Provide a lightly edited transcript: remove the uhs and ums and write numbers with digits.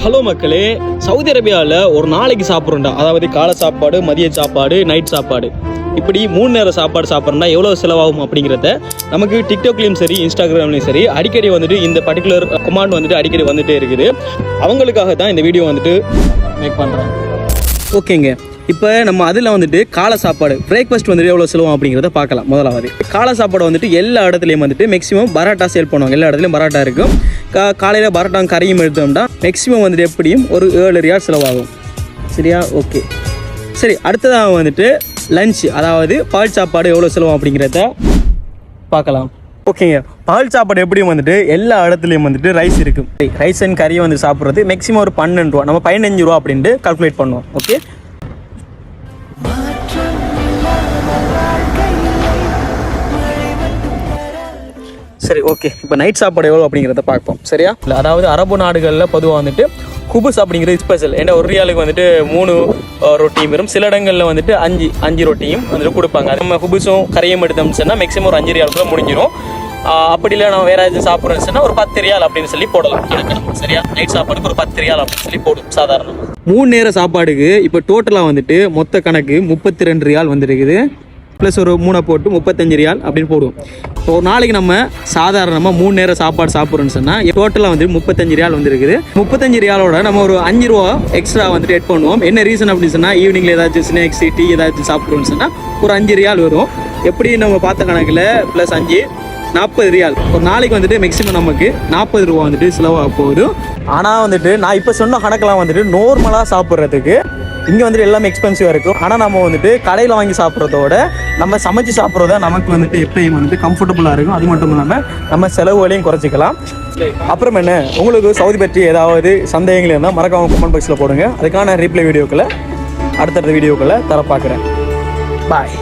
Hello மக்களே, Saudi அரேபியாவில் ஒரு நாளைக்கு சாப்பிட்றோம்டா, அதாவது காலை சாப்பாடு, மதிய சாப்பாடு, நைட் சாப்பாடு, இப்படி 3 நேரம் சாப்பாடு சாப்பிட்றோம்னா எவ்வளோ செலவாகும் அப்படிங்கிறத நமக்கு டிக்டாக்லேயும் சரி இன்ஸ்டாகிராம்லேயும் சரி அடிக்கடி வந்துட்டு இந்த பர்டிகுலர் கமாண்ட் வந்துட்டு அடிக்கடி வந்துகிட்டே இருக்குது. அவங்களுக்காக தான் இந்த வீடியோ வந்துட்டு மேக் பண்ணுறோம். ஓகேங்க, இப்போ நம்ம அதில் வந்துட்டு காலை சாப்பாடு பிரேக்ஃபாஸ்ட் வந்துட்டு எவ்வளோ செலவும் அப்படிங்கிறத பார்க்கலாம். முதலாவது காலை சாப்பாடு வந்துட்டு எல்லா இடத்துலையும் வந்துட்டு மேக்ஸிமம் பரோட்டா சேல் பண்ணுவாங்க. எல்லா இடத்துலையும் பரோட்டா இருக்கும். காலையில் பரோட்டா கறியும் எடுத்தோம்னா மேக்ஸிமம் வந்துட்டு எப்படியும் ஒரு 7 ரியால் செலவாகும். சரியா? ஓகே, சரி. அடுத்ததாக வந்துட்டு லஞ்ச், அதாவது பால் சாப்பாடு எவ்வளோ செலவும் அப்படிங்கிறத பார்க்கலாம். ஓகேங்க, பால் சாப்பாடு எப்படியும் வந்துட்டு எல்லா இடத்துலையும் வந்துட்டு ரைஸ் இருக்கும். ரைஸ் அண்ட் கறியை வந்து சாப்பிட்றது மேக்ஸிமம் ஒரு 12 ரூபா, நம்ம 15 ரூபா அப்படின்ட்டு கால்குலேட் பண்ணுவோம். ஓகே, சரி. ஓகே, இப்போ நைட் சாப்பாடு எவ்வளோ அப்படிங்கிறத பார்ப்போம். சரியா? இல்லை, அதாவது அரபு நாடுகளில் பொதுவாக வந்துட்டு குபுஸ் அப்படிங்கிறது ஸ்பெஷல். ஏன்னா ஒரு ரியாலுக்கு வந்துட்டு 3 ரொட்டியும் வரும். சில இடங்களில் வந்துட்டு 5 ரொட்டியும் வந்துட்டு கொடுப்பாங்க. அது நம்ம குபுஸும் கரையும் எடுத்தோம்னு சொன்னால் மேக்ஸிமம் ஒரு 5 ரியாலுக்குள்ள முடிஞ்சிடும். அப்படி இல்லை நம்ம வேறு எதுவும் சாப்பிட்றோன்னு சொன்னால் ஒரு 10 ரியால் அப்படின்னு சொல்லி போடலாம் கணக்கு. சரியா? நைட் சாப்பாடுக்கு ஒரு 10 ரியால் அப்படின்னு சொல்லி போடும் சாதாரணம். 3 நேர சாப்பாடுக்கு இப்போ டோட்டலாக வந்துட்டு மொத்த கணக்கு 32 ரியால் வந்துருக்குது. ப்ளஸ் ஒரு 3 போட்டு 35 ரியால் அப்படின்னு போடுவோம். இப்போ ஒரு நாளைக்கு நம்ம சாதாரணமாக 3 நேரம் சாப்பாடு சாப்பிட்றோன்னு சொன்னால் டோட்டலாக வந்து 35 ரியால் வந்துருக்குது. 35 ரியாலோட நம்ம ஒரு 5 ரூபா எக்ஸ்ட்ரா வந்துட்டு எட் பண்ணுவோம். என்ன ரீசன் அப்படின்னு சொன்னால் ஈவினிங்கில் ஏதாச்சும் ஸ்நாக்ஸ் டீ ஏதாச்சும் சாப்பிட்றோன்னு சொன்னால் ஒரு 5 ரியால் வரும். எப்படி நம்ம பார்த்த கணக்கில் ப்ளஸ் 5 40 ரியால். ஒரு நாளைக்கு வந்துட்டு மேக்ஸிமம் நமக்கு 40 ரூபா வந்துட்டு செலவாக போகுது. ஆனால் வந்துட்டு நான் இப்போ சொன்ன கணக்கெலாம் வந்துட்டு நார்மலாக சாப்பிட்றதுக்கு இங்கே வந்துட்டு எல்லாமே எக்ஸ்பென்சிவாக இருக்கும். ஆனால் நம்ம வந்துட்டு கடையில் வாங்கி சாப்பிட்றதோட நம்ம சமைச்சு சாப்பிட்றத நமக்கு வந்துட்டு எப்பயும் வந்துட்டு கம்ஃபர்டபுளாக இருக்கும். அது மட்டும் இல்லாமல் நம்ம செலவுகளையும் குறைச்சிக்கலாம். அப்புறம் என்ன, உங்களுக்கு சவுதி பற்றி ஏதாவது சந்தேகங்கள் இருந்தால் மறக்காம கமெண்ட் பாக்ஸில் போடுங்க. அதுக்கான ரீப்ளை வீடியோக்களை அடுத்தடுத்த வீடியோக்களை தர பார்க்குறேன். பாய்.